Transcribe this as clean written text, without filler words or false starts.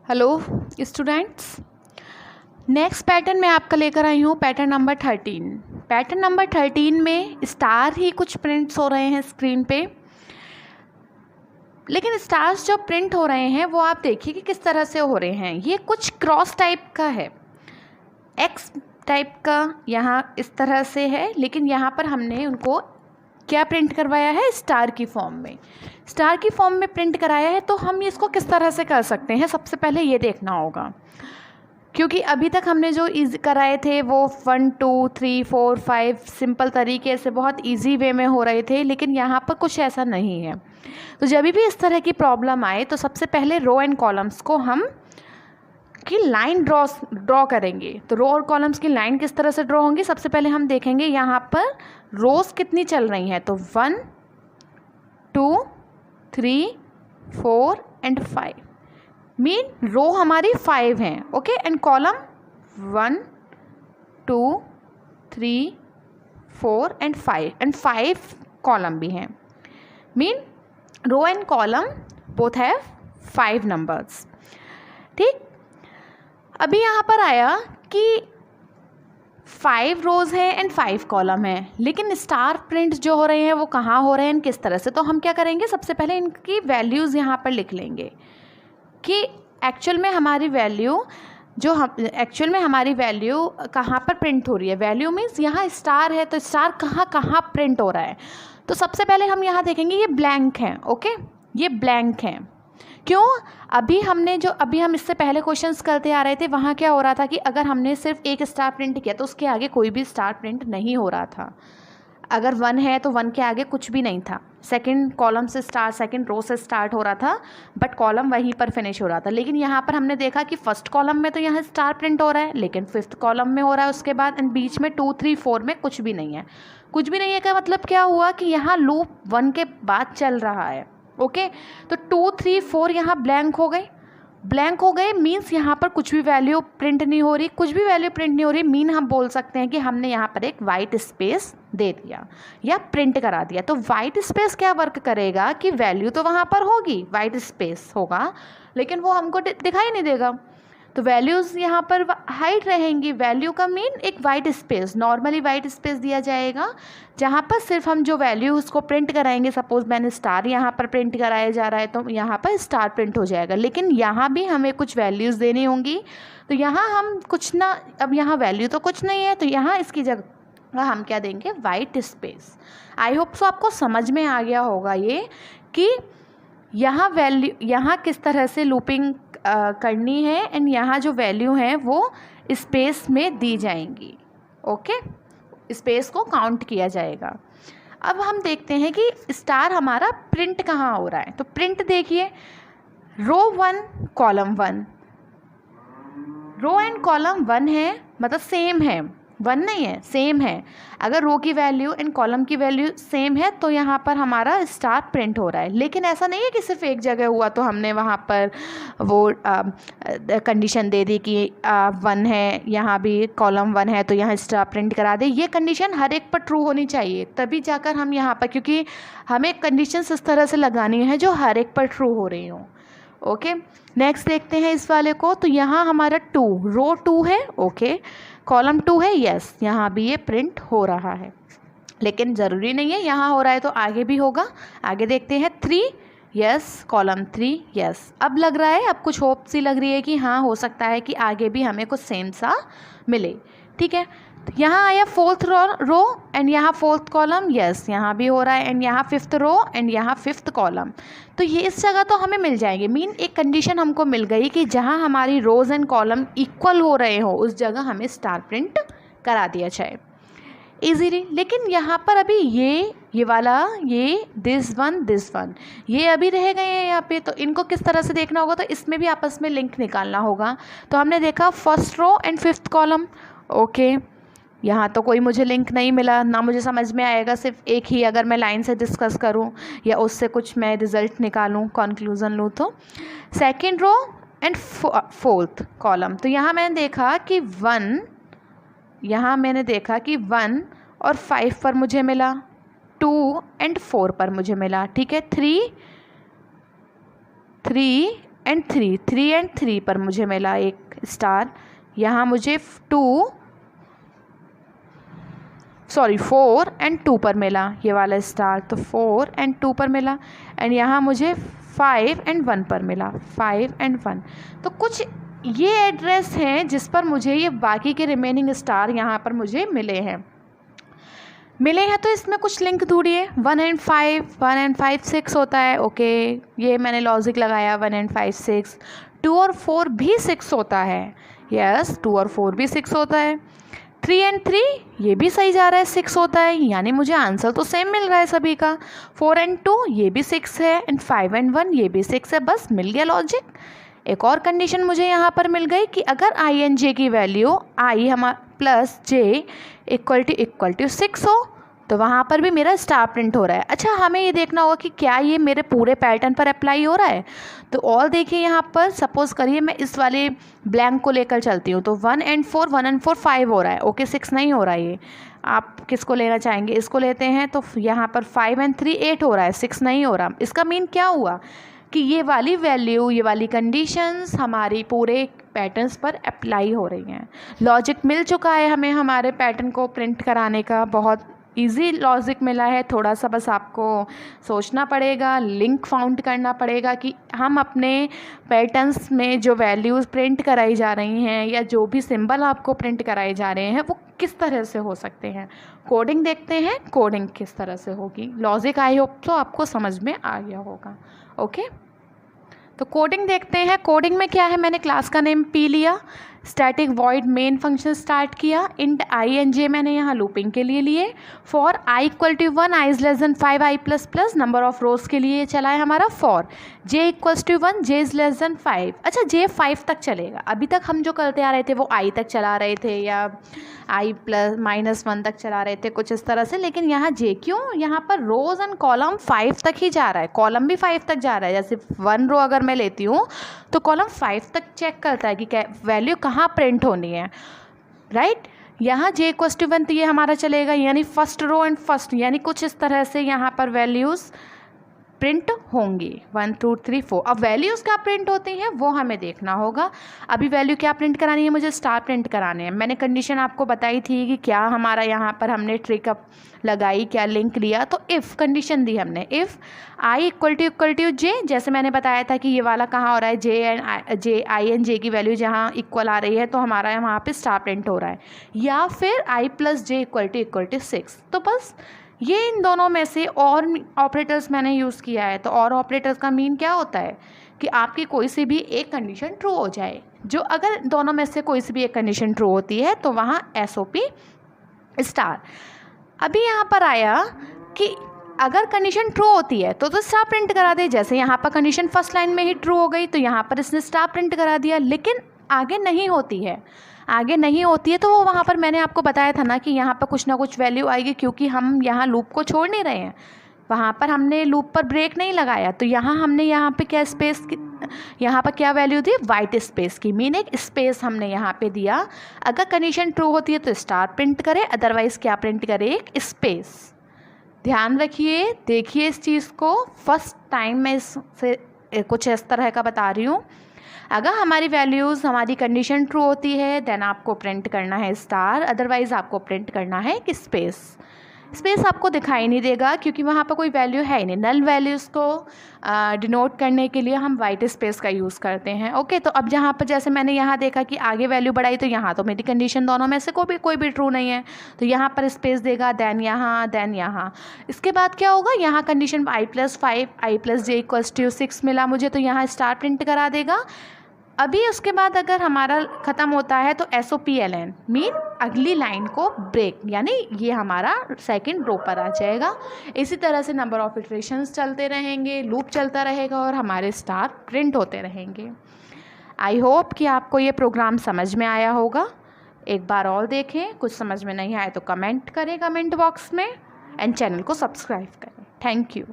Hello students, next pattern मैं आपका लेकर आई हूँ पैटर्न नंबर 13। पैटर्न नंबर 13 में स्टार ही कुछ प्रिंट्स हो रहे हैं स्क्रीन पे, लेकिन स्टार्स जो प्रिंट हो रहे हैं वो आप देखिए कि किस तरह से हो रहे हैं। ये कुछ क्रॉस टाइप का है, एक्स टाइप का यहाँ इस तरह से है, लेकिन यहाँ पर हमने उनको क्या प्रिंट करवाया है, स्टार की फॉर्म में। स्टार की फॉर्म में प्रिंट कराया है, तो हम इसको किस तरह से कर सकते हैं, सबसे पहले ये देखना होगा। क्योंकि अभी तक हमने जो कराए थे वो 1 2 3 4 5 सिंपल तरीके से बहुत इजी वे में हो रहे थे, लेकिन यहाँ पर कुछ ऐसा नहीं है। तो जब भी इस तरह की प्रॉब्लम आए तो सबसे पहले रो एंड कॉलम्स को हम की लाइन ड्रॉ करेंगे। तो रो और कॉलम्स की लाइन किस तरह से ड्रॉ होंगी, सबसे पहले हम देखेंगे यहाँ पर रोज कितनी चल रही हैं। तो 1 2 3 4 एंड 5 मीन रो हमारी 5 हैं, okay. And column 1 2 3 4 and 5 column भी हैं, mean row and column both have 5 numbers. ठीक, अभी यहाँ पर आया कि 5 रोज़ हैं एंड 5 कॉलम हैं, लेकिन स्टार प्रिंट जो हो रहे हैं वो कहाँ हो रहे हैं, किस तरह से। तो हम क्या करेंगे, सबसे पहले इनकी वैल्यूज़ यहाँ पर लिख लेंगे कि एक्चुअल में हमारी वैल्यू कहाँ पर प्रिंट हो रही है। वैल्यू मीन्स यहाँ स्टार है, तो स्टार कहाँ कहाँ प्रिंट हो रहा है। तो सबसे पहले हम यहाँ देखेंगे ये ब्लैंक हैं, ओके, ये ब्लैंक हैं। क्यों, अभी हम इससे पहले क्वेश्चंस करते आ रहे थे, वहाँ क्या हो रहा था कि अगर हमने सिर्फ एक स्टार प्रिंट किया तो उसके आगे कोई भी स्टार प्रिंट नहीं हो रहा था। अगर 1 है तो 1 के आगे कुछ भी नहीं था, सेकंड कॉलम से सेकंड रो से स्टार्ट हो रहा था, बट कॉलम वहीं पर फिनिश हो रहा था। लेकिन यहाँ पर हमने देखा कि फर्स्ट कॉलम में तो यहाँ स्टार प्रिंट हो रहा है, लेकिन 5th कॉलम में हो रहा है उसके बाद, एंड बीच में 2 3 4 में कुछ भी नहीं है। कुछ भी नहीं है का मतलब क्या हुआ कि यहाँ लूप 1 के बाद चल रहा है, ओके। तो 2 3 4 यहाँ ब्लैंक हो गए मीन्स यहाँ पर कुछ भी वैल्यू प्रिंट नहीं हो रही, मीन हम बोल सकते हैं कि हमने यहाँ पर एक वाइट स्पेस दे दिया या प्रिंट करा दिया। तो वाइट स्पेस क्या वर्क करेगा कि वैल्यू तो वहाँ पर होगी, वाइट स्पेस होगा, लेकिन वो हमको दिखाई नहीं देगा। तो वैल्यूज़ यहाँ पर हाइड रहेंगी। वैल्यू का मीन एक white space, normally white space दिया जाएगा जहाँ पर सिर्फ हम जो वैल्यू उसको प्रिंट कराएंगे। सपोज मैंने स्टार यहाँ पर प्रिंट कराया जा रहा है, तो यहाँ पर स्टार प्रिंट हो जाएगा, लेकिन यहाँ भी हमें कुछ वैल्यूज़ देनी होंगी। तो यहाँ हम कुछ ना, अब यहाँ वैल्यू तो कुछ नहीं है, तो यहाँ इसकी जगह हम क्या देंगे, white space. I hope so आपको समझ में आ गया होगा ये कि यहाँ किस तरह से लूपिंग करनी है, एंड यहाँ जो वैल्यू हैं वो स्पेस में दी जाएंगी, ओके, स्पेस को काउंट किया जाएगा। अब हम देखते हैं कि स्टार हमारा प्रिंट कहाँ हो रहा है। तो प्रिंट देखिए, रो 1 कॉलम 1, रो एंड कॉलम 1 है, मतलब सेम है, 1 नहीं है, सेम है। अगर रो की वैल्यू एंड कॉलम की वैल्यू सेम है तो यहाँ पर हमारा स्टार प्रिंट हो रहा है। लेकिन ऐसा नहीं है कि सिर्फ एक जगह हुआ तो हमने वहाँ पर वो कंडीशन दे दी कि 1 है, यहाँ भी कॉलम 1 है तो यहाँ स्टार प्रिंट करा दे। ये कंडीशन हर एक पर ट्रू होनी चाहिए, तभी जाकर हम यहाँ पर, क्योंकि हमें कंडीशन इस तरह से लगानी है जो हर एक पर ट्रू हो रही हो, ओके। नेक्स्ट देखते हैं इस वाले को। तो यहाँ हमारा रो 2 है, ओके, कॉलम 2 है, यस, यहाँ भी ये प्रिंट हो रहा है, लेकिन ज़रूरी नहीं है यहाँ हो रहा है तो आगे भी होगा। आगे देखते हैं 3, यस, कॉलम 3, यस। अब लग रहा है, अब कुछ होप सी लग रही है कि हाँ हो सकता है कि आगे भी हमें कुछ सेम सा मिले, ठीक है। यहाँ आया 4th रो एंड यहाँ 4th कॉलम, यस, यहाँ भी हो रहा है, एंड यहाँ 5th रो एंड यहाँ 5th कॉलम। तो ये इस जगह तो हमें मिल जाएंगे, मीन एक कंडीशन हमको मिल गई कि जहाँ हमारी रोज़ एंड कॉलम इक्वल हो रहे हो उस जगह हमें स्टार प्रिंट करा दिया जाए इजीली। लेकिन यहाँ पर अभी ये वाला, ये दिस वन ये अभी रह गए हैं यहाँ पे, तो इनको किस तरह से देखना होगा, तो इसमें भी आपस में लिंक निकालना होगा। तो हमने देखा 1st row and 5th column, okay, यहाँ तो कोई मुझे लिंक नहीं मिला, ना मुझे समझ में आएगा सिर्फ एक ही अगर मैं लाइन से डिस्कस करूँ या उससे कुछ मैं रिज़ल्ट निकालूँ, कंक्लूज़न लूँ। तो 2nd row and 4th column, तो यहाँ मैंने देखा कि 1 और 5 पर मुझे मिला, 2 एंड 4 पर मुझे मिला, ठीक है, 3 एंड 3, 3 एंड 3 पर मुझे मिला एक स्टार। यहाँ मुझे 4 एंड 2 पर मिला ये वाला स्टार, तो 4 एंड 2 पर मिला। एंड यहाँ मुझे 5 एंड 1 पर मिला, 5 एंड 1। तो कुछ ये एड्रेस हैं जिस पर मुझे ये बाकी के रिमेनिंग स्टार यहाँ पर मुझे मिले हैं। तो इसमें कुछ लिंक ढूंढिए। 1 एंड 5 6 होता है, ओके, ये मैंने लॉजिक लगाया। 1 एंड 5 6। 2 और 4 भी 6 होता है, यस 2 और 4 भी 6 होता है। 3 एंड 3 ये भी सही जा रहा है, 6 होता है, यानी मुझे आंसर तो सेम मिल रहा है सभी का। 4 एंड 2 ये भी 6 है, एंड 5 एंड 1 ये भी 6 है, बस मिल गया लॉजिक। एक और कंडीशन मुझे यहाँ पर मिल गई कि अगर आई एन जे की वैल्यू आई हमारा प्लस जे इक्वल टू 6 हो तो वहाँ पर भी मेरा स्टार प्रिंट हो रहा है। अच्छा, हमें ये देखना होगा कि क्या ये मेरे पूरे पैटर्न पर अप्लाई हो रहा है। तो ऑल देखिए यहाँ पर, सपोज़ करिए मैं इस वाले ब्लैंक को लेकर चलती हूँ, तो 1 एंड 4 5 हो रहा है, ओके 6 नहीं हो रहा है। ये आप किसको लेना चाहेंगे, इसको लेते हैं, तो यहाँ पर 5 एंड 3 8 हो रहा है, 6 नहीं हो रहा। इसका मीन क्या हुआ कि ये वाली वैल्यू, ये वाली कंडीशंस हमारी पूरे पैटर्न्स पर अप्लाई हो रही हैं। लॉजिक मिल चुका है हमें हमारे पैटर्न को प्रिंट कराने का, बहुत इजी लॉजिक मिला है। थोड़ा सा बस आपको सोचना पड़ेगा, लिंक फाउंड करना पड़ेगा कि हम अपने पैटर्न्स में जो वैल्यूज़ प्रिंट कराई जा रही हैं या जो भी सिंबल आपको प्रिंट कराए जा रहे हैं वो किस तरह से हो सकते हैं। कोडिंग देखते हैं, कोडिंग किस तरह से होगी। लॉजिक आई होप तो आपको समझ में आ गया होगा, ओके। तो कोडिंग देखते हैं। कोडिंग में क्या है, मैंने क्लास का नेम पी लिया, static void main function start किया, इंट आई एंड जे मैंने यहाँ लूपिंग के लिए लिए, for I equal to 1 I is less than 5 I plus plus number of rows के लिए चला है हमारा for J equals to 1 J is less than 5। अच्छा, जे 5 तक चलेगा। अभी तक हम जो करते आ रहे थे वो आई तक चला रहे थे या आई प्लस -1 तक चला रहे थे, कुछ इस तरह से। लेकिन यहाँ जे क्यों, यहाँ पर रोज़ एंड कॉलम 5 तक ही जा रहा है, कॉलम भी 5 तक जा रहा है। जैसे 1 रो अगर मैं लेती हूँ तो कॉलम 5 तक चेक करता है कि वैल्यू कहाँ प्रिंट होनी है, राइट। यहाँ जे इक्वल्स टू 1 तो ये हमारा चलेगा, यानी फर्स्ट रो एंड फर्स्ट, यानी कुछ इस तरह से यहाँ पर वैल्यूज़ प्रिंट होंगी 1 2 3 4। अब वैल्यूज़ क्या प्रिंट होती हैं वो हमें देखना होगा। अभी वैल्यू क्या प्रिंट करानी है, मुझे स्टार प्रिंट कराने हैं। मैंने कंडीशन आपको बताई थी कि क्या हमारा यहाँ पर हमने ट्रिक अप लगाई, क्या लिंक लिया। तो इफ़ कंडीशन दी हमने, इफ़ आई इक्वल टू जे, जैसे मैंने बताया था कि ये वाला कहाँ हो रहा है, जे आई एन जे की वैल्यू जहाँ इक्वल आ रही है तो हमारा वहाँ पे स्टार प्रिंट हो रहा है, या फिर आई प्लस जे इक्वल टू 6। तो बस ये इन दोनों में से और ऑपरेटर्स मैंने यूज़ किया है। तो और ऑपरेटर्स का मीन क्या होता है कि आपकी कोई सी भी एक कंडीशन ट्रू हो जाए, जो अगर दोनों में से कोई सी भी एक कंडीशन ट्रू होती है तो वहाँ SOP स्टार। अभी यहाँ पर आया कि अगर कंडीशन ट्रू होती है तो स्टार प्रिंट करा दे। जैसे यहाँ पर कंडीशन फर्स्ट लाइन में ही ट्रू हो गई तो यहाँ पर इसने स्टार प्रिंट करा दिया, लेकिन आगे नहीं होती है, तो वो वहाँ पर मैंने आपको बताया था ना कि यहाँ पर कुछ ना कुछ वैल्यू आएगी, क्योंकि हम यहाँ लूप को छोड़ नहीं रहे हैं, वहाँ पर हमने लूप पर ब्रेक नहीं लगाया। तो यहाँ हमने यहाँ पे क्या स्पेस की, यहाँ पर क्या वैल्यू दी, वाइट स्पेस की, मीन एक स्पेस हमने यहाँ पे दिया। अगर कंडीशन ट्रू होती है तो स्टार प्रिंट करे, अदरवाइज़ क्या प्रिंट करे, एक स्पेस। ध्यान रखिए, देखिए इस चीज़ को, फर्स्ट टाइम मैं इससे कुछ इस तरह का बता रही हूँ। अगर हमारी वैल्यूज़, हमारी कंडीशन ट्रू होती है देन आपको प्रिंट करना है स्टार, अदरवाइज़ आपको प्रिंट करना है कि स्पेस। स्पेस आपको दिखाई नहीं देगा क्योंकि वहाँ पर कोई वैल्यू है ही नहीं। नल वैल्यूज़ को डिनोट करने के लिए हम वाइट स्पेस का यूज़ करते हैं, ओके। तो अब जहाँ पर जैसे मैंने यहाँ देखा कि आगे वैल्यू बढ़ाई तो यहाँ तो मेरी कंडीशन दोनों में से कोई भी ट्रू नहीं है, तो यहाँ पर स्पेस देगा, देन यहाँ। इसके बाद क्या होगा, यहाँ condition I plus 5 I plus J equals to 6 मिला मुझे, तो यहाँ स्टार प्रिंट करा देगा। अभी उसके बाद अगर हमारा ख़त्म होता है तो SOPLN मीन अगली लाइन को ब्रेक, यानी ये हमारा सेकंड रो पर आ जाएगा। इसी तरह से नंबर ऑफ इटरेशंस चलते रहेंगे, लूप चलता रहेगा और हमारे स्टार प्रिंट होते रहेंगे। आई होप कि आपको ये प्रोग्राम समझ में आया होगा। एक बार और देखें, कुछ समझ में नहीं आए तो कमेंट करें कमेंट बॉक्स में, एंड चैनल को सब्सक्राइब करें। Thank you.